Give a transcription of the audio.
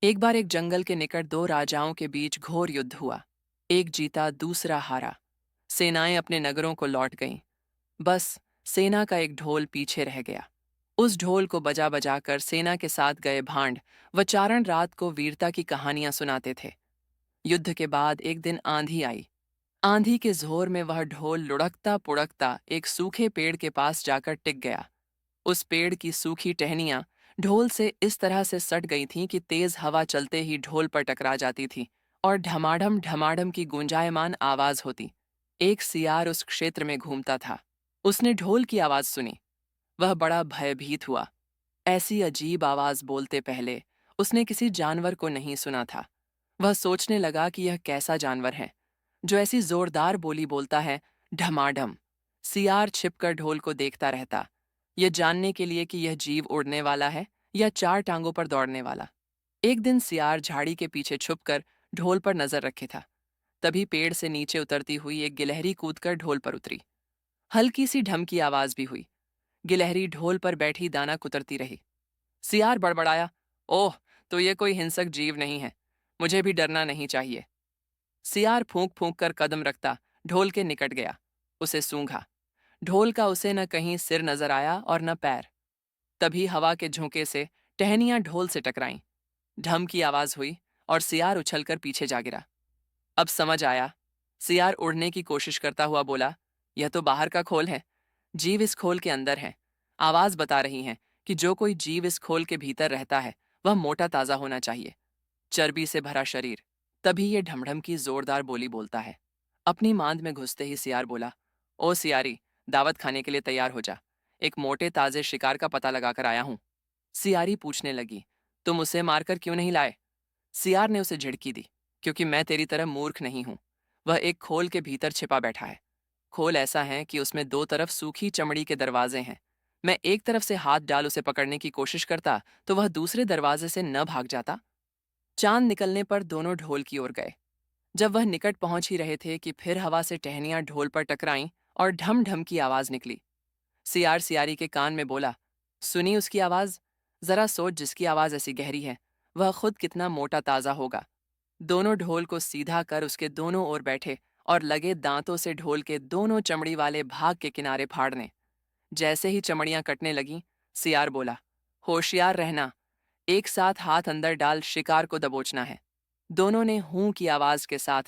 एक बार एक जंगल के निकट दो राजाओं के बीच घोर युद्ध हुआ। एक जीता, दूसरा हारा। सेनाएं अपने नगरों को लौट गईं। बस सेना का एक ढोल पीछे रह गया। उस ढोल को बजा बजा कर सेना के साथ गए भांड व चारण रात को वीरता की कहानियां सुनाते थे। युद्ध के बाद एक दिन आंधी आई। आंधी के जोर में वह ढोल लुढ़कता पुढ़कता एक सूखे पेड़ के पास जाकर टिक गया। उस पेड़ की सूखी टहनियां ढोल से इस तरह से सट गई थीं कि तेज हवा चलते ही ढोल पर टकरा जाती थी और ढमाढम ढमाढम की गूंजायमान आवाज होती। एक सियार उस क्षेत्र में घूमता था। उसने ढोल की आवाज सुनी। वह बड़ा भयभीत हुआ। ऐसी अजीब आवाज बोलते पहले उसने किसी जानवर को नहीं सुना था। वह सोचने लगा कि यह कैसा जानवर है जो ऐसी जोरदार बोली बोलता है, ढमाढम। सियार छिपकर ढोल को देखता रहता, यह जानने के लिए कि यह जीव उड़ने वाला है या चार टांगों पर दौड़ने वाला। एक दिन सियार झाड़ी के पीछे छुपकर ढोल पर नजर रखे था। तभी पेड़ से नीचे उतरती हुई एक गिलहरी कूदकर ढोल पर उतरी। हल्की सी ढम की आवाज भी हुई। गिलहरी ढोल पर बैठी दाना कुतरती रही। सियार बड़बड़ाया, ओह, तो ये कोई हिंसक जीव नहीं है। मुझे भी डरना नहीं चाहिए। सियार फूंक फूंक कर कदम रखता ढोल के निकट गया। उसे सूंघा। ढोल का उसे न कहीं सिर नजर आया और न पैर। तभी हवा के झोंके से टहनियां ढोल से टकराईं। ढम की आवाज हुई और सियार उछलकर पीछे जा गिरा। अब समझ आया। सियार उड़ने की कोशिश करता हुआ बोला, यह तो बाहर का खोल है। जीव इस खोल के अंदर है। आवाज बता रही है कि जो कोई जीव इस खोल के भीतर रहता है वह मोटा ताजा होना चाहिए, चर्बी से भरा शरीर। तभी ये ढमढम की जोरदार बोली बोलता है। अपनी मांद में घुसते ही सियार बोला, ओ सियारी, दावत खाने के लिए तैयार हो जा। एक मोटे ताजे शिकार का पता लगाकर आया हूं। सियारी पूछने लगी, तुम उसे मारकर क्यों नहीं लाए? सियार ने उसे झिड़की दी, क्योंकि मैं तेरी तरह मूर्ख नहीं हूं। वह एक खोल के भीतर छिपा बैठा है। खोल ऐसा है कि उसमें दो तरफ सूखी चमड़ी के दरवाजे हैं। मैं एक तरफ से हाथ डाल उसे पकड़ने की कोशिश करता तो वह दूसरे दरवाजे से न भाग जाता। चांद निकलने पर दोनों ढोल की ओर गए। जब वह निकट पहुंच ही रहे थे कि फिर हवा से टहनियां ढोल पर टकराईं और ढम ढम की आवाज निकली। सियार सियारी के कान में बोला, सुनी उसकी आवाज? जरा सोच, जिसकी आवाज ऐसी गहरी है वह खुद कितना मोटा ताजा होगा। दोनों ढोल को सीधा कर उसके दोनों ओर बैठे और लगे दांतों से ढोल के दोनों चमड़ी वाले भाग के किनारे फाड़ने। जैसे ही चमड़ियां कटने लगीं, सियार बोला, होशियार रहना। एक साथ हाथ अंदर डाल शिकार को दबोचना है। दोनों ने हूं की आवाज के साथ